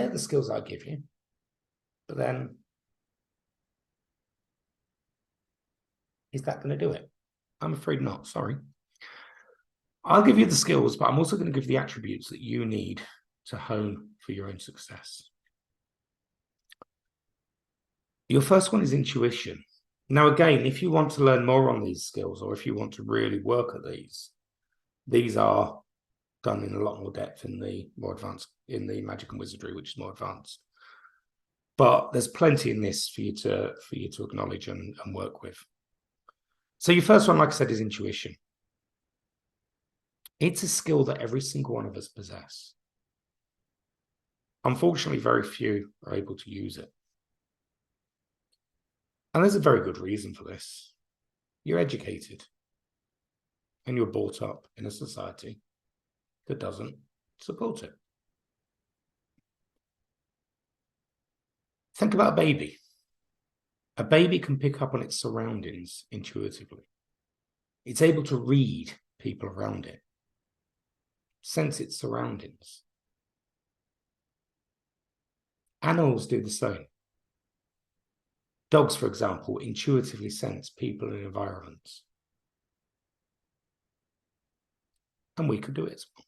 take the skills I give you, but then is that going to do it? I'm afraid not, sorry. I'll give you the skills, but I'm also going to give the attributes that you need to hone for your own success. Your first one is intuition. Now, again, if you want to learn more on these skills, or if you want to really work at these are done in a lot more depth in the more advanced, in the magic and wizardry, which is more advanced. But there's plenty in this for you to acknowledge and work with. So your first one, like I said, is intuition. It's a skill that every single one of us possess. Unfortunately, very few are able to use it. And there's a very good reason for this. You're educated, and you're brought up in a society that doesn't support it. Think about a baby. A baby can pick up on its surroundings intuitively. It's able to read people around it, sense its surroundings. Animals do the same. Dogs, for example, intuitively sense people and environments. And we could do it as well.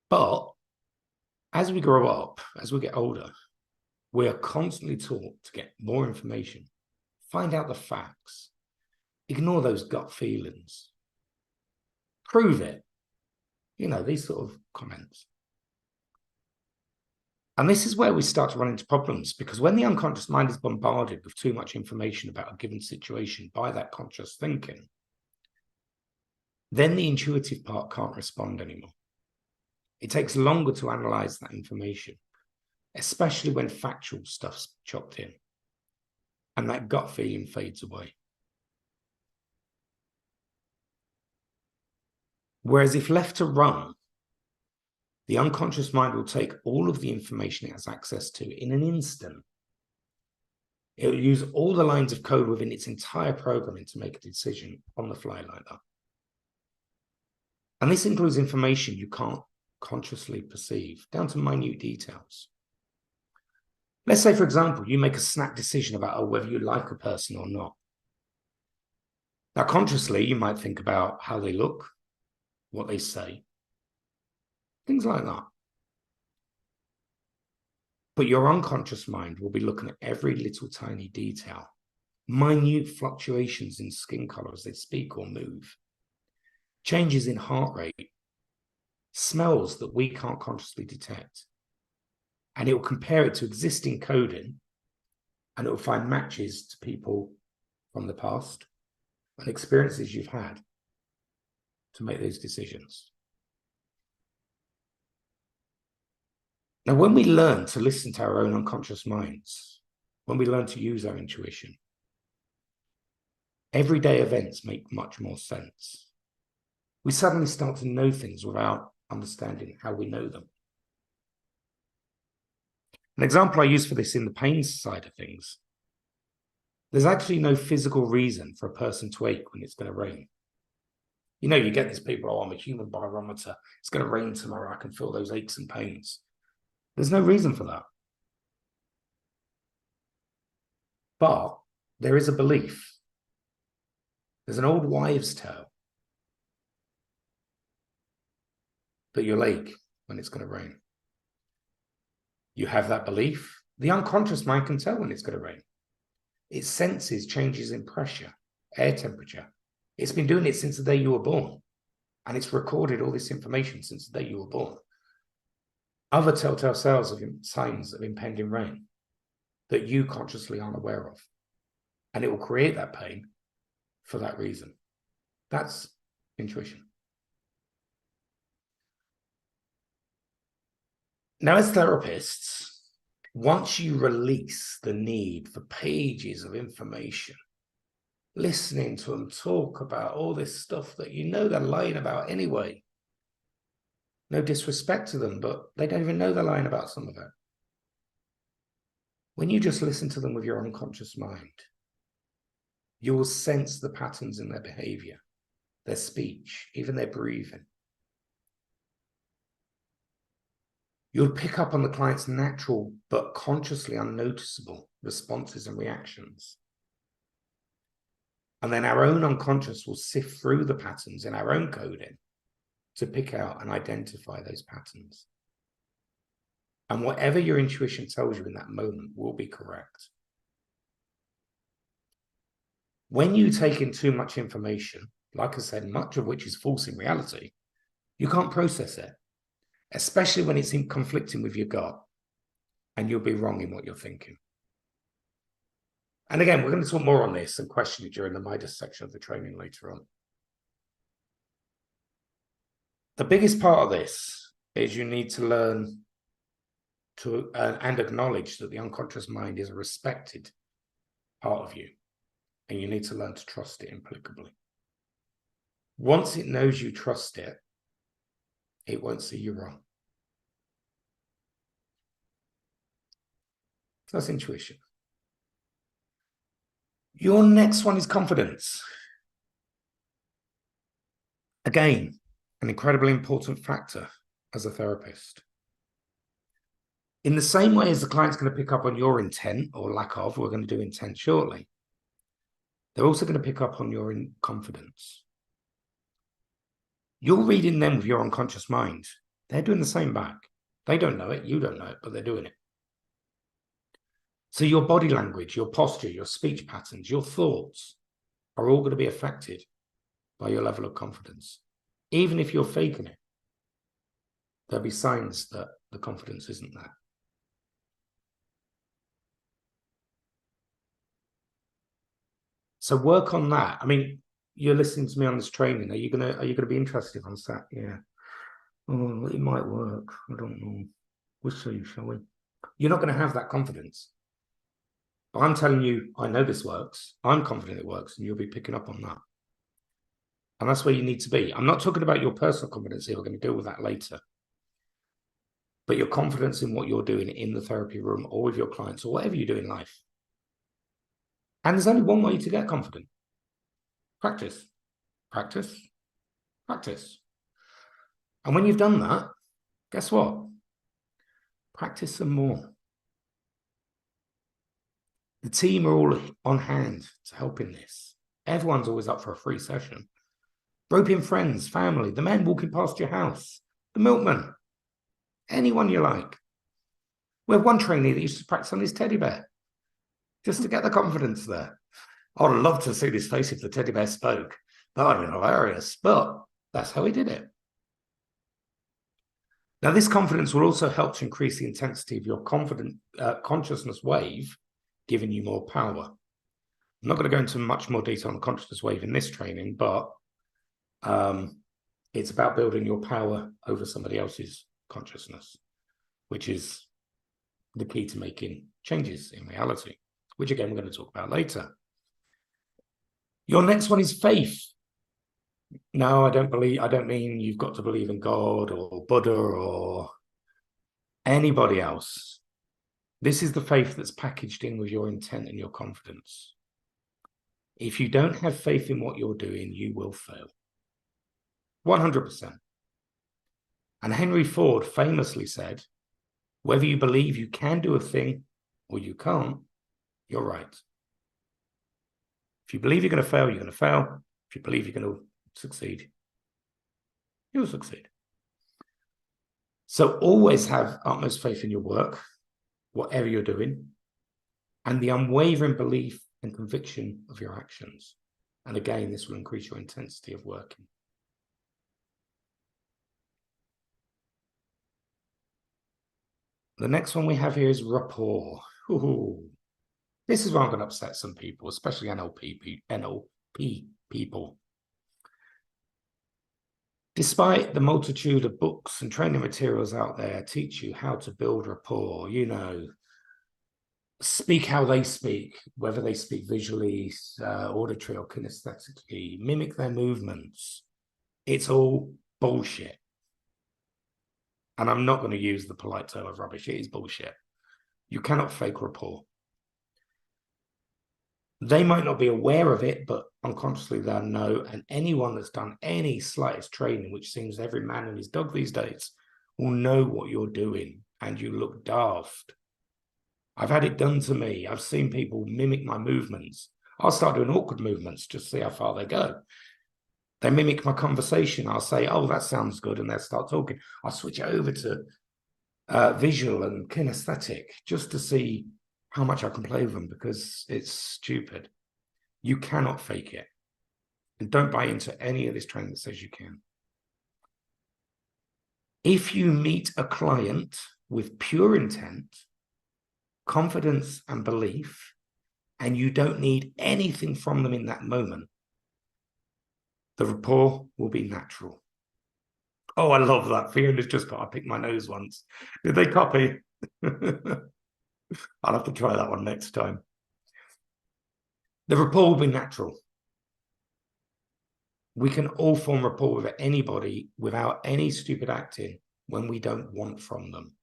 But as we grow up, as we get older, we are constantly taught to get more information, find out the facts, ignore those gut feelings, prove it, these sort of comments. And this is where we start to run into problems, because when the unconscious mind is bombarded with too much information about a given situation by that conscious thinking, then the intuitive part can't respond anymore. It takes longer to analyze that information, especially when factual stuff's chopped in, and that gut feeling fades away. Whereas if left to run, the unconscious mind will take all of the information it has access to in an instant. It will use all the lines of code within its entire programming to make a decision on the fly like that. And this includes information you can't consciously perceive, down to minute details. Let's say, for example, you make a snap decision about whether you like a person or not. Now, consciously, you might think about how they look, what they say, things like that. But your unconscious mind will be looking at every little tiny detail, minute fluctuations in skin color as they speak or move, changes in heart rate, smells that we can't consciously detect. And it will compare it to existing coding, and it will find matches to people from the past and experiences you've had to make those decisions. Now, when we learn to listen to our own unconscious minds, when we learn to use our intuition, everyday events make much more sense. We suddenly start to know things without understanding how we know them. An example I use for this in the pain side of things, there's actually no physical reason for a person to ache when it's going to rain. You get these people, oh, I'm a human barometer, it's going to rain tomorrow, I can feel those aches and pains. There's no reason for that. But there is a belief. There's an old wives' tale that you'll ache when it's going to rain. You have that belief. The unconscious mind can tell when it's going to rain. It senses changes in pressure, air temperature. It's been doing it since the day you were born. And it's recorded all this information since the day you were born. Other telltale signs of impending rain that you consciously aren't aware of. And it will create that pain for that reason. That's intuition. Now, as therapists, once you release the need for pages of information, listening to them talk about all this stuff that they're lying about anyway, no disrespect to them, but they don't even know they're lying about some of it. When you just listen to them with your unconscious mind, you will sense the patterns in their behavior, their speech, even their breathing. You'll pick up on the client's natural but consciously unnoticeable responses and reactions. And then our own unconscious will sift through the patterns in our own coding to pick out and identify those patterns. And whatever your intuition tells you in that moment will be correct. When you take in too much information, like I said, much of which is false in reality, you can't process it, especially when it's in conflicting with your gut, and you'll be wrong in what you're thinking. And again, we're going to talk more on this and question it during the Midas section of the training later on. The biggest part of this is you need to learn to and acknowledge that the unconscious mind is a respected part of you, and you need to learn to trust it implacably. Once it knows you trust it, it won't see you wrong. So that's intuition. Your next one is confidence. Again, an incredibly important factor as a therapist. In the same way as the client's going to pick up on your intent or lack of, we're going to do intent shortly, they're also going to pick up on your confidence. You're reading them with your unconscious mind. They're doing the same back. They don't know it, you don't know it, but they're doing it. So your body language, your posture, your speech patterns, your thoughts are all going to be affected by your level of confidence. Even if you're faking it, there'll be signs that the confidence isn't there. So work on that. I mean, you're listening to me on this training. Are you gonna be interested on that? Yeah. Oh, it might work. I don't know. We'll see, shall we? You're not going to have that confidence. But I'm telling you, I know this works. I'm confident it works, and you'll be picking up on that. And that's where you need to be. I'm not talking about your personal confidence here. We're going to deal with that later. But your confidence in what you're doing in the therapy room or with your clients or whatever you do in life. And there's only one way to get confident. Practice, practice, practice. And when you've done that, guess what? Practice some more. The team are all on hand to help in this. Everyone's always up for a free session. Rope in friends, family, the men walking past your house, the milkman, anyone you like. We have one trainee that used to practice on his teddy bear just to get the confidence there. I'd love to see his face if the teddy bear spoke. That would have been hilarious, but that's how he did it. Now, this confidence will also help to increase the intensity of your consciousness wave, giving you more power. I'm not going to go into much more detail on the consciousness wave in this training, but it's about building your power over somebody else's consciousness, which is the key to making changes in reality, which again, we're going to talk about later. Your next one is faith. No, I don't mean you've got to believe in God or Buddha or anybody else. This is the faith that's packaged in with your intent and your confidence. If you don't have faith in what you're doing, you will fail. 100%. And Henry Ford famously said, whether you believe you can do a thing or you can't, you're right. If you believe you're going to fail, you're going to fail. If you believe you're going to succeed, you'll succeed. So always have utmost faith in your work, whatever you're doing, and the unwavering belief and conviction of your actions. And again, this will increase your intensity of working. The next one we have here is rapport. Ooh. This is where I'm going to upset some people, especially NLP people. Despite the multitude of books and training materials out there teach you how to build rapport, speak how they speak, whether they speak visually, auditory or kinesthetically, mimic their movements. It's all bullshit. And I'm not going to use the polite term of rubbish. It is bullshit. You cannot fake rapport. They might not be aware of it, but unconsciously they'll know. And anyone that's done any slightest training, which seems every man and his dog these days, will know what you're doing and you look daft. I've had it done to me. I've seen people mimic my movements. I'll start doing awkward movements just to see how far they go. They mimic my conversation. I'll say, oh, that sounds good. And they'll start talking. I'll switch it over to visual and kinesthetic just to see how much I can play with them, because it's stupid. You cannot fake it. And don't buy into any of this training that says you can. If you meet a client with pure intent, confidence and belief, and you don't need anything from them in that moment, the rapport will be natural. Oh, I love that. Fiona's just got, I picked my nose once. Did they copy? I'll have to try that one next time. The rapport will be natural. We can all form rapport with anybody without any stupid acting when we don't want from them.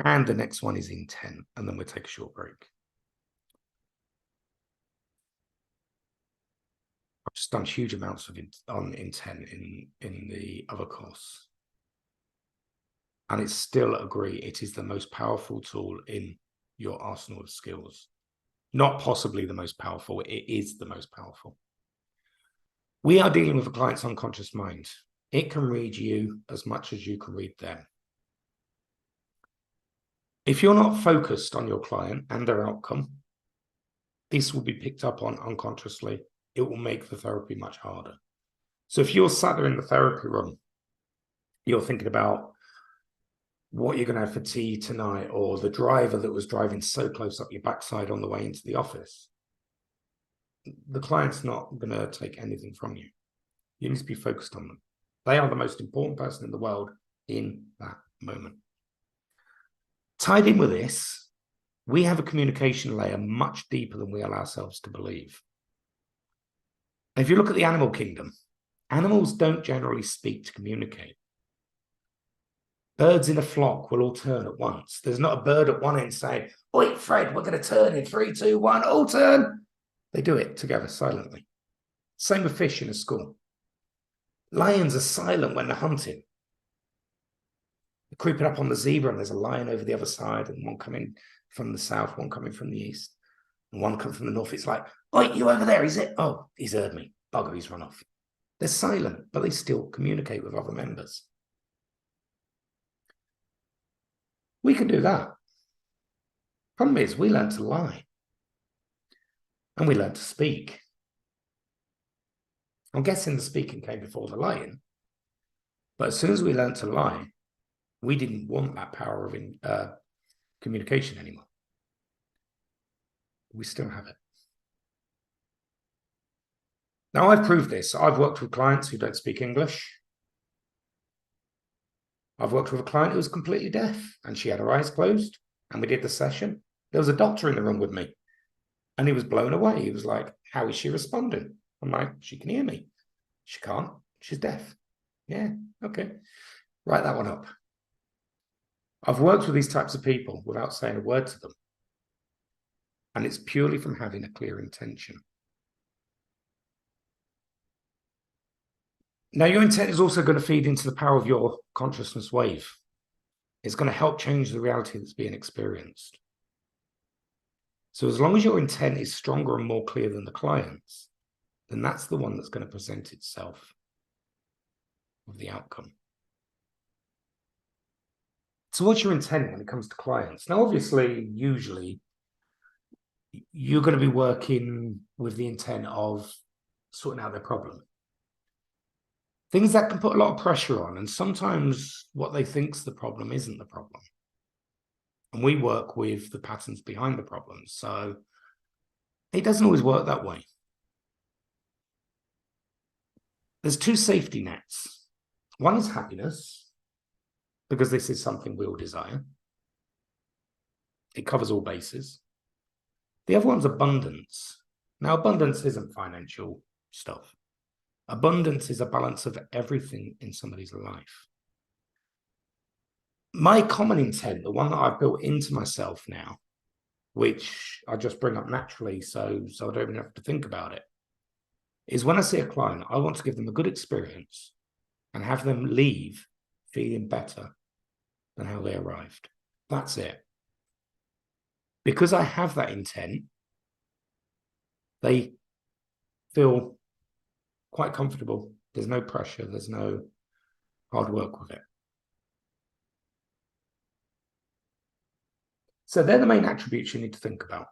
And the next one is intent, and then we'll take a short break. I've just done huge amounts of on intent in the other course. And it's still agree it is the most powerful tool in your arsenal of skills. Not possibly the most powerful, it is the most powerful. We are dealing with a client's unconscious mind. It can read you as much as you can read them. If you're not focused on your client and their outcome, this will be picked up on unconsciously. It will make the therapy much harder. So if you're sat there in the therapy room, you're thinking about what you're going to have for tea tonight, or the driver that was driving so close up your backside on the way into the office, the client's not going to take anything from you. You need to be focused on them. They are the most important person in the world in that moment. Tied in with this, we have a communication layer much deeper than we allow ourselves to believe. If you look at the animal kingdom, animals don't generally speak to communicate. Birds in a flock will all turn at once. There's not a bird at one end saying, "Oi, Fred, we're going to turn in 3, 2, 1, all turn." They do it together silently. Same with fish in a school. Lions are silent when they're hunting. They're creeping up on the zebra, and there's a lion over the other side, and one coming from the south, one coming from the east, and one coming from the north. It's like, "Oi, you over there, is it? Oh, he's heard me. Bugger, he's run off." They're silent, but they still communicate with other members. We can do that. Problem is, we learn to lie. And we learn to speak. I'm guessing the speaking came before the lying. But as soon as we learned to lie, we didn't want that power of communication anymore. We still have it. Now, I've proved this. I've worked with clients who don't speak English. I've worked with a client who was completely deaf, and she had her eyes closed, and we did the session. There was a doctor in the room with me, and he was blown away. He was like, "How is she responding?" I'm like, "She can hear me." "She can't. She's deaf." "Yeah, okay. Write that one up." I've worked with these types of people without saying a word to them. And it's purely from having a clear intention. Now, your intent is also going to feed into the power of your consciousness wave. It's going to help change the reality that's being experienced. So as long as your intent is stronger and more clear than the client's, then that's the one that's going to present itself with the outcome. So what's your intent when it comes to clients? Now, obviously, usually, you're going to be working with the intent of sorting out their problem. Things that can put a lot of pressure on, and sometimes what they think's the problem isn't the problem. And we work with the patterns behind the problems. So it doesn't always work that way. There's two safety nets. One is happiness, because this is something we all desire. It covers all bases. The other one's abundance. Now, abundance isn't financial stuff. Abundance is a balance of everything in somebody's life. My common intent, the one that I've built into myself now, which I just bring up naturally, so I don't even have to think about it, is when I see a client, I want to give them a good experience and have them leave feeling better than how they arrived. That's it. Because I have that intent, they feel quite comfortable. There's no pressure. There's no hard work with it. So they're the main attributes you need to think about.